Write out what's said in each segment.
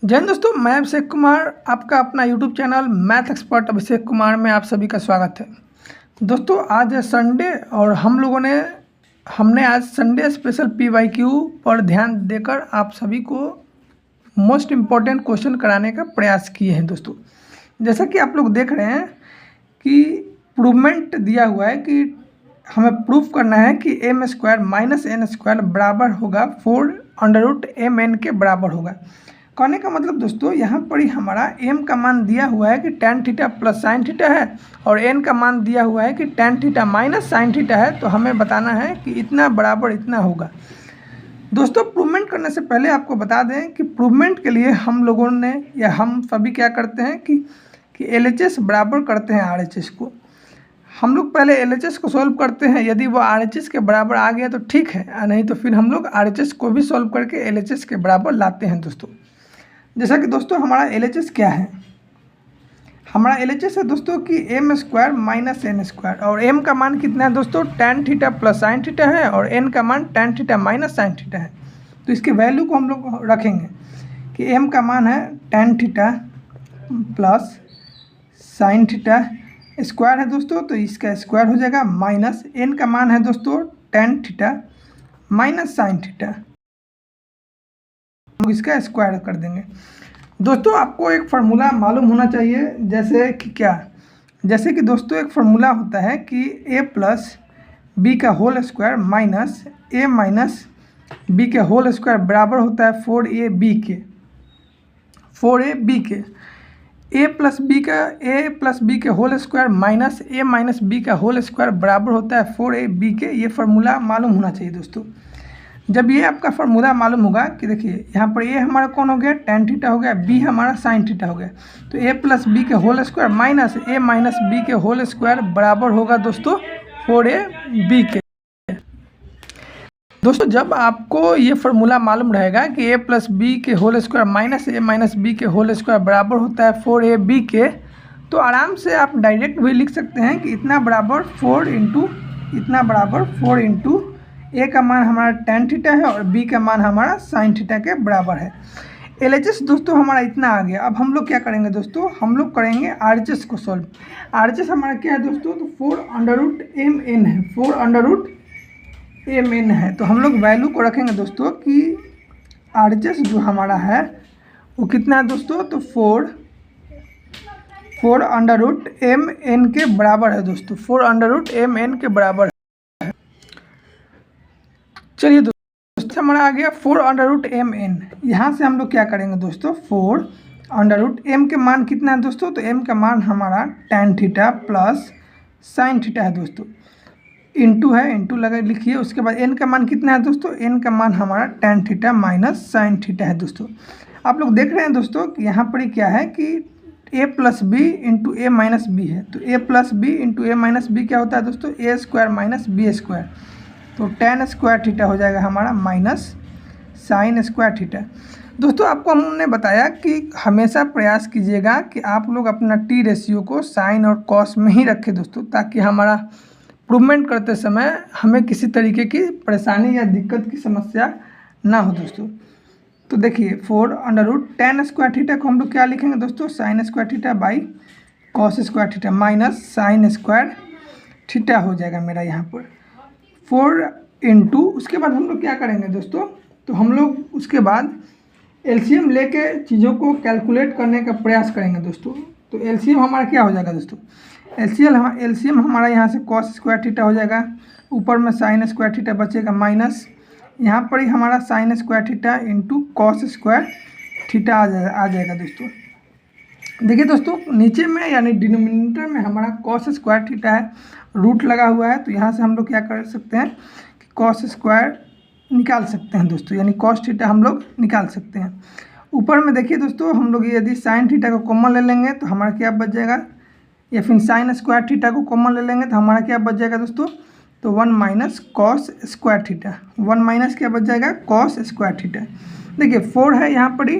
जय हिंद दोस्तों, मैं अभिषेक कुमार, आपका अपना YouTube channel math expert Abhishek Kumar में आप सभी का स्वागत है। दोस्तों आज है संडे और हमने आज संडे स्पेशल पीवाईक्यू पर ध्यान देकर आप सभी को मोस्ट इम्पॉर्टेंट क्वेश्चन कराने का प्रयास किए हैं। दोस्तों जैसा कि आप लोग देख रहे हैं कि प्रूवमेंट दिया हुआ है कि हमें प्रूफ करना है कि M square minus N square बराबर होगा 4√mn के बराबर होगा। कहने का मतलब दोस्तों यहाँ पर ही हमारा m का मान दिया हुआ है कि tan theta plus sine theta है और n का मान दिया हुआ है कि tan theta minus sine theta है। तो हमें बताना है कि इतना बराबर इतना होगा। दोस्तों प्रूवमेंट करने से पहले आपको बता दें कि प्रूवमेंट के लिए हम लोगों ने या हम सभी क्या करते हैं कि LHS बराबर करते हैं RHS को। हम लोग पहले LHS को सॉल्व करते हैं, यदि वो RHS के बराबर आ गया तो ठीक है, नहीं तो फिर हम लोग RHS को भी सॉल्व करके LHS के बराबर लाते हैं। दोस्तों जैसा कि दोस्तों हमारा LHS क्या है, हमारा LHS है दोस्तों कि M square minus N square और m का मान कितना है दोस्तों tan theta plus sine theta है और n का मान tan theta minus sine theta है। तो इसके वैल्यू को हम लोग रखेंगे कि m का मान है tan theta plus sine theta square है दोस्तों, तो इसका स्क्वायर हो जाएगा माइनस n का मान है दोस्तों tan theta minus sine theta, इसका स्क्वायर कर देंगे। दोस्तों आपको एक फार्मूला मालूम होना चाहिए, जैसे कि दोस्तों एक फार्मूला होता है कि a प्लस बी का whole square minus a minus B के होल स्क्वायर बराबर होता है 4ab के a प्लस बी के whole square minus a minus B का होल स्क्वायर बराबर होता है 4ab के। ये फार्मूला मालूम होना चाहिए दोस्तों। जब ये आपका फार्मूला मालूम होगा कि देखिए यहाँ पर a हमारा कौन हो गया tan थीटा हो गया, b हमारा साइन थीटा हो गया, तो a प्लस बी के whole square minus a minus B के होल स्क्वायर बराबर होगा दोस्तों 4ab के। दोस्तों जब आपको ये फार्मूला मालूम रहेगा कि a प्लस बी के whole square minus a minus B के होल स्क्वायर बराबर होता है 4ab के, तो आराम से आप डायरेक्ट भी लिख सकते हैं कि इतना बराबर 4 इंटू a का मान हमारा tan थीटा है और b का मान हमारा साइन थीटा के बराबर है। LHS दोस्तों हमारा इतना आ गया। अब हम लोग क्या करेंगे दोस्तों, हम लोग करेंगे RHS को सॉल्व। RHS हमारा क्या है दोस्तों, तो 4√mn है, 4√mn है। तो हम लोग वैल्यू को रखेंगे दोस्तों कि RHS जो हमारा है वो कितना है दोस्तों, तो 4√mn के बराबर है दोस्तों, 4√mn के बराबर है। चलिए दोस्तों हमारा आ गया 4√mn। यहाँ से हम लोग क्या करेंगे दोस्तों, 4√m के मान कितना है दोस्तों, तो m का मान हमारा tan theta plus sine theta है दोस्तों, इंटू है, इंटू लगा लिखिए। उसके बाद n का मान कितना है दोस्तों, n का मान हमारा tan theta minus sine theta है दोस्तों। आप लोग देख रहे हैं दोस्तों कि यहाँ पर क्या है कि a plus B into A minus B है, तो a plus B into A minus B क्या होता है दोस्तों, a square minus B square, तो tan स्क्वायर थीटा हो जाएगा हमारा माइनस साइन स्क्वायर थीटा। दोस्तों आपको हमने बताया कि हमेशा प्रयास कीजिएगा कि आप लोग अपना टी रेशियो को साइन और कॉस में ही रखें दोस्तों, ताकि हमारा प्रूवमेंट करते समय हमें किसी तरीके की परेशानी या दिक्कत की समस्या ना हो दोस्तों। तो देखिए 4√tan स्क्वायर थीटा को हम लोग क्या लिखेंगे दोस्तों, sign square theta by cos square theta minus sine square theta हो जाएगा मेरा यहाँ पर 4 इंटू। उसके बाद हम लोग क्या करेंगे दोस्तों, तो हम लोग उसके बाद LCM लेके चीज़ों को कैलकुलेट करने का प्रयास करेंगे दोस्तों। तो LCM हमारा क्या हो जाएगा दोस्तों, LCM हमारा यहाँ से कॉस स्क्वायर थीटा हो जाएगा, ऊपर में साइन स्क्वायर थीटा बचेगा माइनस, यहाँ पर ही हमारा sine square theta into cos square theta आ जाएगा दोस्तों। देखिए दोस्तों नीचे में यानी डिनोमिनेटर में हमारा कॉस स्क्वायर थीटा है, रूट लगा हुआ है, तो यहाँ से हम लोग क्या कर सकते हैं कि कॉस स्क्वायर निकाल सकते हैं दोस्तों, यानी कॉस थीटा हम लोग निकाल सकते हैं। ऊपर में देखिए दोस्तों हम लोग यदि साइन थीटा को कॉमन ले लेंगे तो हमारा क्या बच जाएगा, या फिर साइन स्क्वायर थीटा को कॉमन ले लेंगे तो हमारा क्या बच जाएगा दोस्तों, तो 1 minus cos square theta, 1 minus क्या बच जाएगा, कॉस स्क्वायर थीटा। देखिए 4 है यहाँ पर ही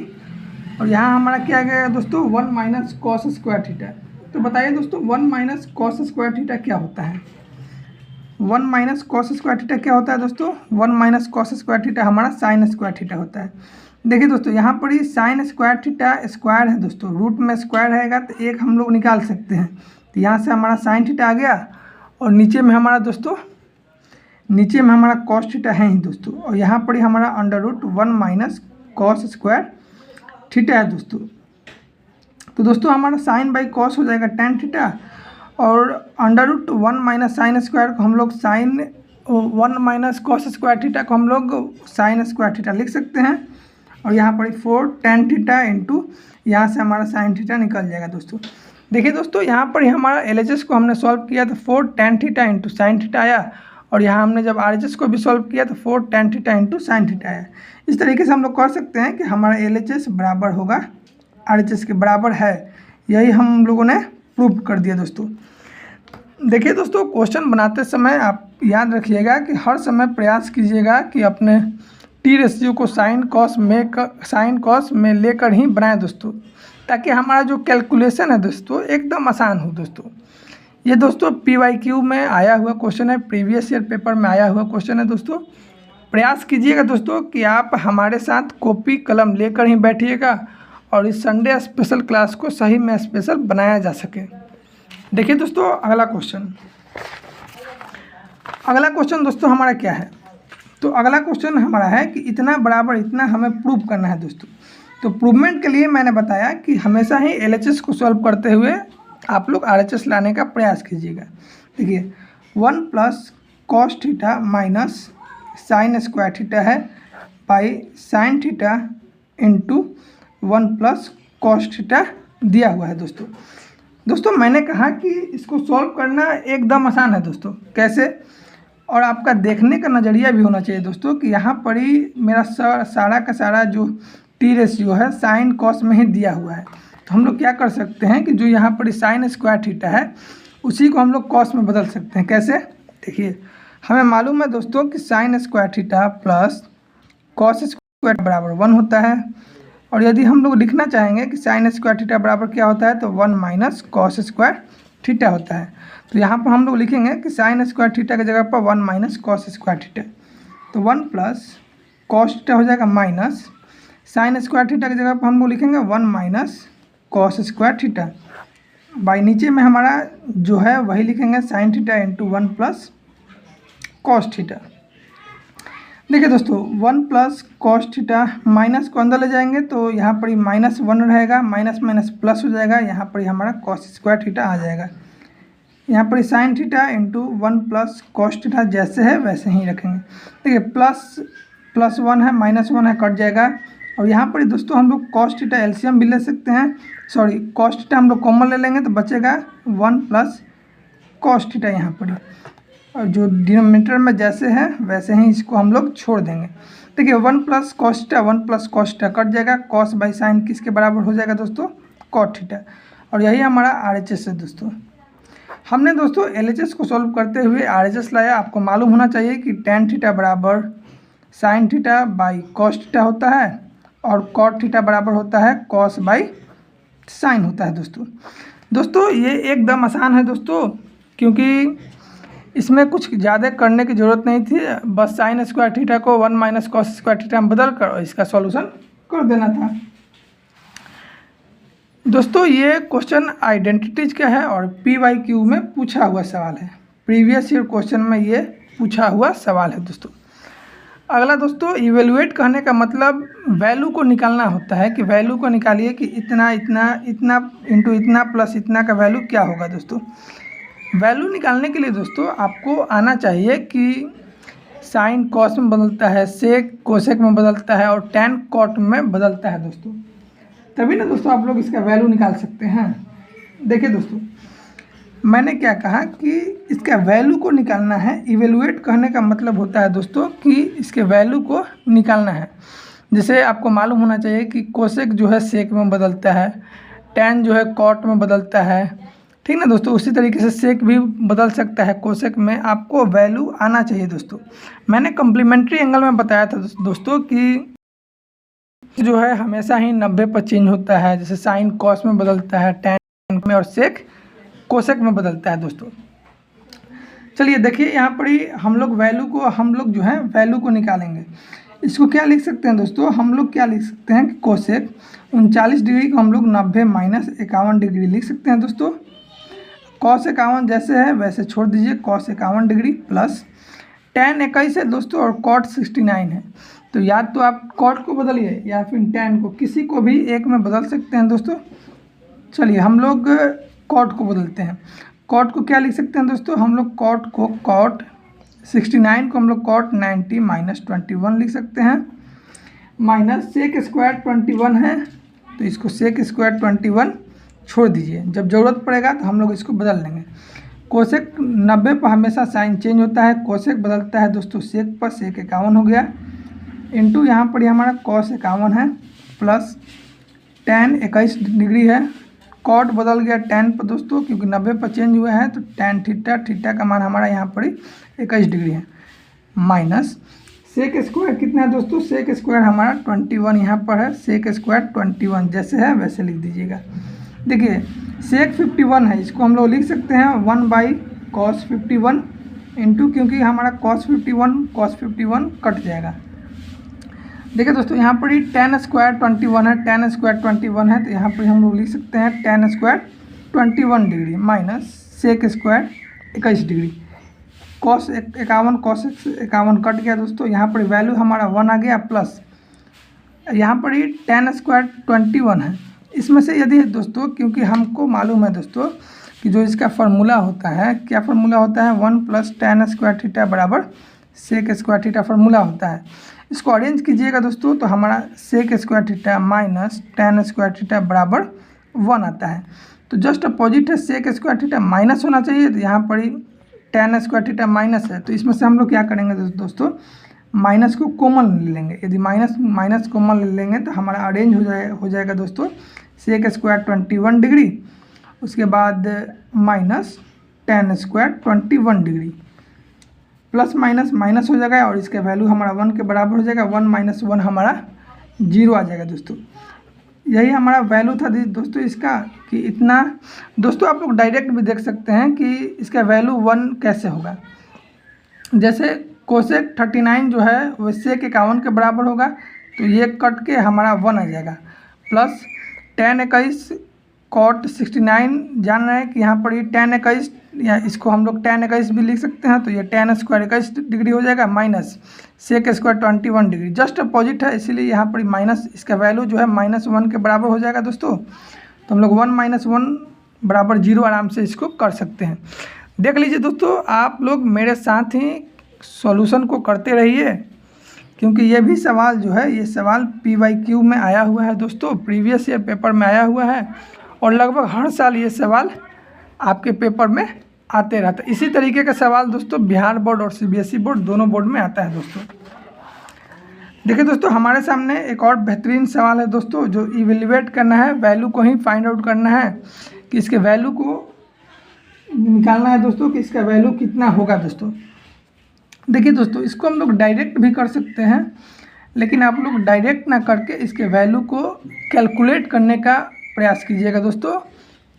और यहाँ हमारा क्या गया दोस्तों, 1 माइनस कॉस स्क्वायर थीटा। तो बताइए दोस्तों 1 माइनस कॉस स्क्वायर थीटा क्या होता है, 1 माइनस कॉस स्क्वायर थीटा क्या होता है दोस्तों? 1 माइनस कॉस स्क्वायर थीटा हमारा साइन स्क्वायर थीटा होता है। देखिए दोस्तों, यहाँ पर ही साइन स्क्वायर थीटा स्क्वायर है दोस्तों, रूट में स्क्वायर रहेगा तो एक हम लोग निकाल सकते हैं। तो यहाँ से हमारा साइन थीटा आ गया और नीचे में हमारा दोस्तों, नीचे में हमारा कॉस थीटा है ही दोस्तों, और यहाँ पर ही हमारा under root 1 minus cos square theta है दोस्तों। तो दोस्तों हमारा साइन बाई कॉस हो जाएगा टेन थीटा, और under root 1 minus sine square को हम लोग sine 1 minus cos square theta को हम लोग साइन स्क्वायर थीटा लिख सकते हैं। और यहाँ पर 4 टेन थीटा इंटू यहाँ से हमारा साइन थीटा निकल जाएगा दोस्तों। देखिए दोस्तों, यहाँ पर ही हमारा LHS को हमने सॉल्व किया तो 4 tan theta into sine theta आया, और यहाँ हमने जब RHS को भी सॉल्व किया तो 4 tan theta into sine theta आया। इस तरीके से हम लोग कर सकते हैं कि हमारा LHS बराबर होगा RHS के बराबर है। यही हम लोगों ने प्रूव कर दिया दोस्तों। देखिए दोस्तों, क्वेश्चन बनाते समय आप याद रखिएगा कि हर समय प्रयास कीजिएगा कि अपने टी रेशियो को साइन कॉस में लेकर ही बनाएं दोस्तों, ताकि हमारा जो कैलकुलेशन है दोस्तों एकदम आसान हो दोस्तों। ये दोस्तों PYQ में आया हुआ क्वेश्चन है, प्रीवियस ईयर पेपर में आया हुआ क्वेश्चन है दोस्तों। प्रयास कीजिएगा दोस्तों कि आप हमारे साथ कॉपी कलम लेकर ही बैठिएगा और इस संडे स्पेशल क्लास को सही में स्पेशल बनाया जा सके। देखिए दोस्तों, अगला क्वेश्चन दोस्तों हमारा क्या है? तो अगला क्वेश्चन हमारा है कि इतना बराबर इतना हमें प्रूव करना है दोस्तों। तो प्रूवमेंट के लिए मैंने बताया कि हमेशा ही LHS को सॉल्व करते हुए आप लोग RHS लाने का प्रयास कीजिएगा। देखिए 1 plus cos theta minus sine square theta है by sine theta into 1 plus cos theta दिया हुआ है दोस्तों। मैंने कहा कि इसको सॉल्व करना एकदम आसान है दोस्तों। कैसे? और आपका देखने का नज़रिया भी होना चाहिए दोस्तों कि यहाँ पर ही मेरा सारा का सारा जो टी रेशियो है साइन कॉस में ही दिया हुआ है। तो हम लोग क्या कर सकते हैं कि जो यहाँ पर साइन स्क्वायर थीटा है उसी को हम लोग कॉस में बदल सकते हैं। कैसे? देखिए, हमें मालूम है दोस्तों कि sign square theta plus cos square बराबर 1 होता है, और यदि हम लोग लिखना चाहेंगे कि साइन स्क्वायर थीटा बराबर क्या होता है तो 1 माइनस कॉस स्क्वायर थीटा होता है। तो यहाँ पर हम लोग लिखेंगे कि साइन स्क्वायर थीटा की जगह पर 1 माइनस कॉस स्क्वायर थीटा, तो 1 प्लस कॉस थीटा हो जाएगा माइनस साइन स्क्वायर थीटा की जगह पर हम लोग लिखेंगे 1 minus cos square theta by नीचे में हमारा जो है वही लिखेंगे sign theta into 1 plus cos theta. देखिए दोस्तों, 1 प्लस कॉस थीटा माइनस को अंदर ले जाएंगे तो यहाँ पर ही -1 रहेगा, माइनस माइनस प्लस हो जाएगा, यहाँ पर ही हमारा कॉस स्क्वायर थीटा आ जाएगा। यहाँ पर sign theta into 1 plus cos theta जैसे है वैसे ही रखेंगे। देखिए प्लस 1 है, -1 है, कट जाएगा, और यहाँ पर दोस्तों हम लोग कॉस थीटा एलसीएम भी ले सकते हैं, सॉरी कॉस थीटा हम लोग कॉमन ले लेंगे तो बचेगा 1 प्लस कॉस थीटा यहाँ पर, और जो डिनोमिनेटर में जैसे है वैसे ही इसको हम लोग छोड़ देंगे। देखिए 1 plus cos theta 1 plus cos theta cut जाएगा, कॉस बाई साइन किसके बराबर हो जाएगा दोस्तों? कॉट थीटा, और यही हमारा RHS है दोस्तों। हमने दोस्तों LHS को सॉल्व करते हुए RHS लाया। आपको मालूम होना चाहिए कि टेन थीटा बराबर sine theta by cos theta होता है, और कॉट थीटा बराबर होता है कॉस बाई साइन होता है दोस्तों ये एकदम आसान है दोस्तों, क्योंकि इसमें कुछ ज़्यादा करने की ज़रूरत नहीं थी, बस साइन स्क्वायर थीटा को 1 माइनस कॉस स्क्वायर थीटा में बदल कर इसका सॉल्यूशन कर देना था दोस्तों। ये क्वेश्चन आइडेंटिटीज का है और PYQ में पूछा हुआ सवाल है, प्रीवियस ईयर क्वेश्चन में ये पूछा हुआ सवाल है दोस्तों। अगला दोस्तों, इवेलुएट कहने का मतलब वैल्यू को निकालना होता है, कि वैल्यू को निकालिए कि इतना इंटू इतना प्लस इतना का वैल्यू क्या होगा दोस्तों। वैल्यू निकालने के लिए दोस्तों आपको आना चाहिए कि साइन कॉस में बदलता है, सेक कोसेक में बदलता है, और टैन कॉट में बदलता है दोस्तों, तभी ना दोस्तों आप लोग इसका वैल्यू निकाल सकते हैं। देखिए दोस्तों, मैंने क्या कहा कि इसका वैल्यू को निकालना है। इवेलुएट कहने का मतलब होता है दोस्तों कि इसके वैल्यू को निकालना है। जैसे आपको मालूम होना चाहिए कि कोसेक जो है सेक में बदलता है, टैन जो है कॉट में बदलता है, ठीक ना दोस्तों। उसी तरीके से सेक भी बदल सकता है कोसेक में, आपको वैल्यू आना चाहिए दोस्तों। मैंने कम्प्लीमेंट्री एंगल में बताया था दोस्तों कि जो है हमेशा ही 90 पर चेंज होता है, जैसे साइन कॉस में बदलता है, टैन में, और सेक कोसेक में बदलता है दोस्तों। चलिए देखिए यहाँ पर ही हम लोग जो है वैल्यू को निकालेंगे। इसको क्या लिख सकते हैं दोस्तों, हम लोग क्या लिख सकते हैं कि कोसेक 39 डिग्री को हम लोग 90 माइनस 51 डिग्री लिख सकते हैं दोस्तों। कॉस 51 जैसे है वैसे छोड़ दीजिए, कॉस 51 डिग्री प्लस tan 21 है दोस्तों और कॉट 69 है। तो या तो आप कॉट को बदलिए या फिर tan को, किसी को भी एक में बदल सकते हैं दोस्तों। चलिए हम लोग कॉट को बदलते हैं। कॉट को क्या लिख सकते हैं दोस्तों, हम लोग कॉट 69 को हम लोग कॉट 90 माइनस 21 लिख सकते हैं, माइनस सेक स्क्वायर 21 है तो इसको सेक स्क्वायर 21 छोड़ दीजिए, जब ज़रूरत पड़ेगा तो हम लोग इसको बदल लेंगे। कोसेक 90 पर हमेशा साइन चेंज होता है, कोसेक बदलता है दोस्तों सेक पर, सेक 51 हो गया, इंटू यहाँ पर हमारा कॉस 51 है प्लस tan 21 डिग्री है, कॉट बदल गया tan पर दोस्तों क्योंकि 90 पर चेंज हुआ है, तो tan थीटा का मान हमारा यहाँ पर 21 डिग्री है, माइनस सेक स्क्वायर कितना है दोस्तों, सेक स्क्वायर हमारा 21 यहाँ पर है, सेक स्क्वायर 21 जैसे है वैसे लिख दीजिएगा। देखिए सेक 51 है, इसको हम लोग लिख सकते हैं 1/cos 51 इंटू, क्योंकि हमारा cos 51 कट जाएगा। देखिए दोस्तों यहाँ पर ही tan स्क्वायर 21 है, tan स्क्वायर 21 है तो यहाँ पर हम लोग लिख सकते हैं tan square 21 degree minus sec square 21 degree, cos 51 cut गया दोस्तों, यहाँ पर वैल्यू हमारा 1 आ गया, प्लस यहाँ पर ही tan स्क्वायर 21 है। इसमें से यदि दोस्तों, क्योंकि हमको मालूम है दोस्तों कि जो इसका फार्मूला होता है, क्या फार्मूला होता है, 1 प्लस tan स्क्वायर थीटा बराबर सेक स्क्वायर थीटा फार्मूला होता है। इसको अरेंज कीजिएगा दोस्तों तो हमारा sec square theta minus tan square theta बराबर 1 आता है। तो जस्ट अपोजिट है, सेक स्क्वायर थीटा माइनस होना चाहिए, तो यहाँ पर ही tan स्क्वायर थीटा माइनस है, तो इसमें से हम लोग क्या करेंगे दोस्तों, माइनस को कॉमन ले लेंगे। यदि माइनस कॉमन ले लेंगे तो हमारा अरेंज हो जाएगा दोस्तों सेक स्क्वायर 21 डिग्री, उसके बाद minus tan square 21 degree, plus minus हो जाएगा और इसका वैल्यू हमारा 1 के बराबर हो जाएगा, 1 - 1 हमारा 0 आ जाएगा दोस्तों। यही हमारा वैल्यू था दोस्तों इसका, कि इतना। दोस्तों आप लोग डायरेक्ट भी देख सकते हैं कि इसका वैल्यू 1 कैसे होगा। जैसे कोसेक 39 जो है वो सेक 51 के बराबर होगा, तो ये कट के हमारा 1 आ जाएगा, प्लस tan 21 कॉट 69 जान रहे हैं कि यहाँ पर ये tan 21, या इसको हम लोग tan 21 भी लिख सकते हैं, तो ये tan स्क्वायर 21 डिग्री हो जाएगा minus sec square 21 degree, just opposite है इसीलिए यहाँ पर माइनस, इसका वैल्यू जो है -1 के बराबर हो जाएगा दोस्तों। तो हम लोग 1 - 1 बराबर 0 आराम से इसको कर सकते हैं। देख लीजिए दोस्तों, आप लोग मेरे साथ ही सॉल्यूशन को करते रहिए, क्योंकि ये भी सवाल जो है, ये सवाल PYQ में आया हुआ है दोस्तों, प्रीवियस ईयर पेपर में आया हुआ है, और लगभग हर साल ये सवाल आपके पेपर में आते रहता है। इसी तरीके का सवाल दोस्तों बिहार बोर्ड और CBSE बोर्ड दोनों बोर्ड में आता है दोस्तों। देखिए दोस्तों, हमारे सामने एक और बेहतरीन सवाल है दोस्तों, जो इवेल्युएट करना है, वैल्यू को ही फाइंड आउट करना है, कि इसके वैल्यू को निकालना है दोस्तों, कि इसका वैल्यू कितना होगा दोस्तों। देखिए दोस्तों, इसको हम लोग डायरेक्ट भी कर सकते हैं, लेकिन आप लोग डायरेक्ट ना करके इसके वैल्यू को कैलकुलेट करने का प्रयास कीजिएगा दोस्तों,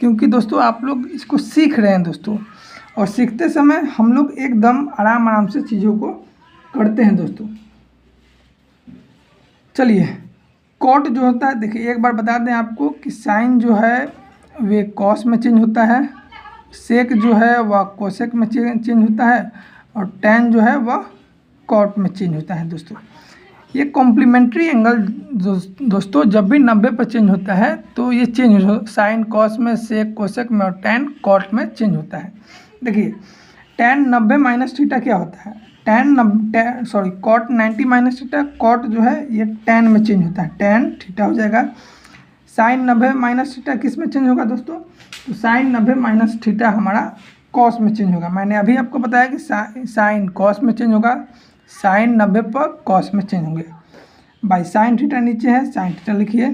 क्योंकि दोस्तों आप लोग इसको सीख रहे हैं दोस्तों, और सीखते समय हम लोग एकदम आराम से चीज़ों को करते हैं दोस्तों। चलिए, कॉट जो होता है, देखिए एक बार बता दें आपको कि साइन जो है वे कॉस में चेंज होता है, सेक जो है वह कोसेक में चेंज होता है, और tan जो है वह कॉट में चेंज होता है दोस्तों। ये कॉम्प्लीमेंट्री एंगल दोस्तों जब भी 90 पर चेंज होता है तो ये चेंज हो, साइन कॉस में, सेक कोसेक में, और tan कॉट में चेंज होता है। देखिए tan 90 माइनस थीटा क्या होता है, कॉट 90 माइनस थीटा, कॉट जो है ये tan में चेंज होता है, tan थीटा हो जाएगा। साइन 90 माइनस थीटा किस में चेंज होगा दोस्तों, तो साइन 90 माइनस थीटा हमारा कॉस में चेंज होगा। मैंने अभी आपको बताया कि साइन कॉस में चेंज होगा, साइन 90 पर कॉस में चेंज होंगे, बाई साइन थीटा नीचे है, साइन थीटा लिखिए।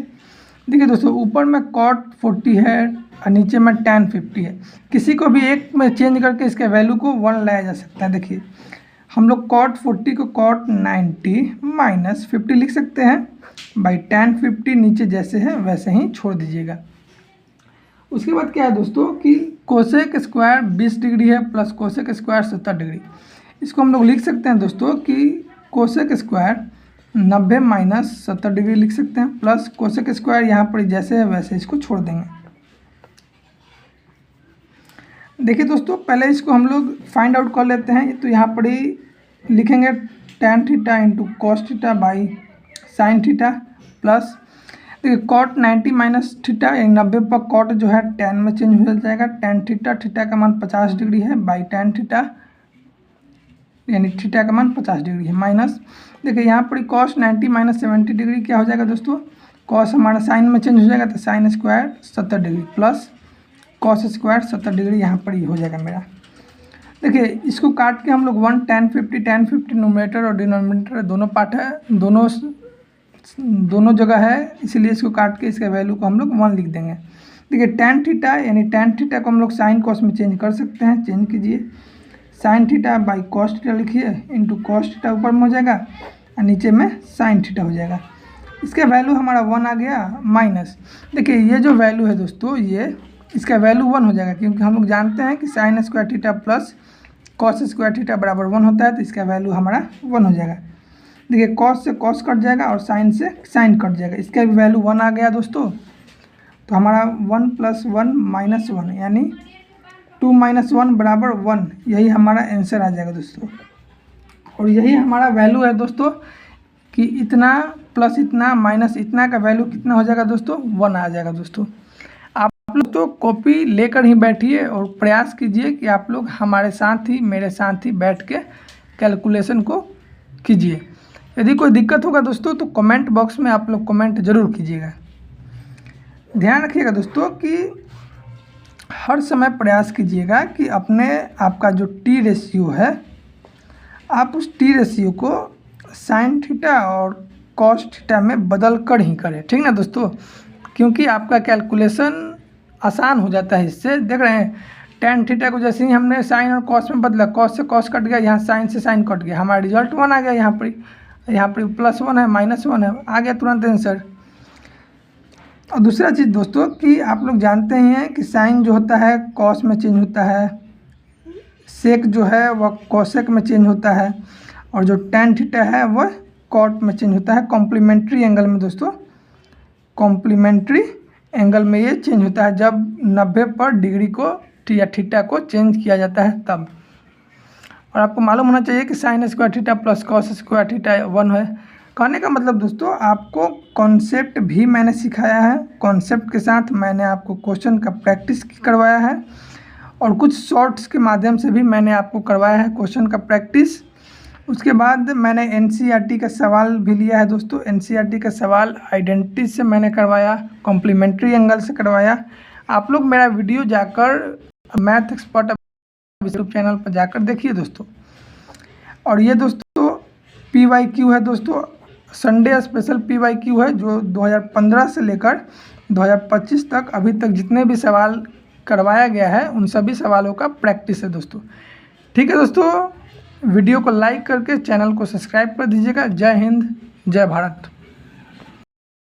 देखिए दोस्तों, ऊपर में कॉट 40 है और नीचे में tan 50 है, किसी को भी एक में चेंज करके इसके वैल्यू को 1 लाया जा सकता है। देखिए हम लोग कॉट 40 को कॉट 90 माइनस 50 लिख सकते हैं, बाई tan 50 नीचे जैसे है वैसे ही छोड़ दीजिएगा। उसके बाद क्या है दोस्तों कि कोसेक स्क्वायर 20 डिग्री है प्लस कोसेक स्क्वायर 70 डिग्री। इसको हम लोग लिख सकते हैं दोस्तों कि कोसेक स्क्वायर 90 माइनस 70 डिग्री लिख सकते हैं, प्लस कोसेक स्क्वायर यहाँ पर जैसे है वैसे इसको छोड़ देंगे। देखिए दोस्तों, पहले इसको हम लोग फाइंड आउट कर लेते हैं। तो यहाँ पर ही लिखेंगे tan theta into cos theta by sine theta plus, देखिए कॉट 90 माइनस थीटा यानी 90 पर कॉट जो है tan में चेंज हो जाएगा। tan थीटा, थीटा का मान 50 डिग्री है, बाई tan थीटा यानी थीटा का मान 50 डिग्री है, माइनस देखिए यहाँ पर कॉस 90 माइनस 70 डिग्री क्या हो जाएगा दोस्तों, कॉस हमारा साइन में चेंज हो जाएगा तो sine square 70 degree plus cos square 70 degree यहाँ पर ही हो जाएगा मेरा। देखिए इसको काट के हम लोग 1 tan 50 न्यूमरेटर और डिनोमिनेटर दोनों पार्ट है, दोनों जगह है, इसीलिए इसको काट के इसका वैल्यू को हम लोग 1 लिख देंगे। देखिए tan थीटा यानी tan थीटा को हम लोग साइन कॉस में चेंज कर सकते हैं, चेंज कीजिए, sine theta by cos theta लिखिए इंटू कॉस थीटा ऊपर में हो जाएगा और नीचे में साइन थीटा हो जाएगा। इसका वैल्यू हमारा 1 आ गया, माइनस देखिए ये जो वैल्यू है दोस्तों ये इसका वैल्यू 1 हो जाएगा, क्योंकि हम लोग जानते हैं कि sign square theta plus cos square theta बराबर 1 होता है, तो इसका वैल्यू हमारा 1 हो जाएगा। देखिए कॉस से कॉस कट जाएगा और साइन से साइन कट जाएगा, इसका भी वैल्यू 1 आ गया दोस्तों। तो हमारा 1 + 1 - 1 यानी 2 - 1 बराबर 1, यही हमारा आंसर आ जाएगा दोस्तों। और यही हमारा वैल्यू है दोस्तों कि इतना प्लस इतना माइनस इतना का वैल्यू कितना हो जाएगा दोस्तों, 1 आ जाएगा दोस्तों। आप लोग तो कॉपी लेकर ही बैठिए और प्रयास कीजिए कि आप लोग हमारे साथ ही मेरे साथ ही बैठ के कैलकुलेशन को कीजिए। यदि कोई दिक्कत होगा दोस्तों तो कमेंट बॉक्स में आप लोग कमेंट ज़रूर कीजिएगा। ध्यान रखिएगा दोस्तों कि हर समय प्रयास कीजिएगा कि अपने आपका जो टी रेशियो है आप उस टी रेशियो को साइन थीटा और कॉस थीटा में बदल कर ही करें, ठीक ना दोस्तों, क्योंकि आपका कैलकुलेशन आसान हो जाता है इससे। देख रहे हैं tan थीटा को जैसे ही हमने साइन और कॉस में बदला, कॉस से कॉस कट गया, यहाँ साइन से साइन कट गया, हमारा रिजल्ट 1 आ गया। यहाँ पर +1 है -1 है, आ गया तुरंत आंसर। और दूसरा चीज़ दोस्तों कि आप लोग जानते ही हैं कि साइन जो होता है कॉस में चेंज होता है, सेक जो है वह कॉसेक में चेंज होता है, और जो tan थीटा है वह कॉट में चेंज होता है। कॉम्प्लीमेंट्री एंगल में दोस्तों, कॉम्प्लीमेंट्री एंगल में ये चेंज होता है जब 90 पर डिग्री को या थीटा को चेंज किया जाता है तब। और आपको मालूम होना चाहिए कि sign square theta plus cos square theta 1 है। कहने का मतलब दोस्तों आपको कॉन्सेप्ट भी मैंने सिखाया है, कॉन्सेप्ट के साथ मैंने आपको क्वेश्चन का प्रैक्टिस करवाया है, और कुछ शॉर्ट्स के माध्यम से भी मैंने आपको करवाया है क्वेश्चन का प्रैक्टिस। उसके बाद मैंने एनसीईआरटी का सवाल भी लिया है दोस्तों, एनसीईआरटी का सवाल आइडेंटिटी से मैंने करवाया, कॉम्प्लीमेंट्री एंगल से करवाया। आप लोग मेरा वीडियो जाकर मैथ एक्सपर्ट यूट्यूब चैनल पर जाकर देखिए दोस्तों। और ये दोस्तों PYQ है दोस्तों, संडे स्पेशल PYQ है, जो 2015 से लेकर 2025 तक अभी तक जितने भी सवाल करवाया गया है उन सभी सवालों का प्रैक्टिस है दोस्तों। ठीक है दोस्तों, वीडियो को लाइक करके चैनल को सब्सक्राइब कर दीजिएगा। जय हिंद, जय भारत।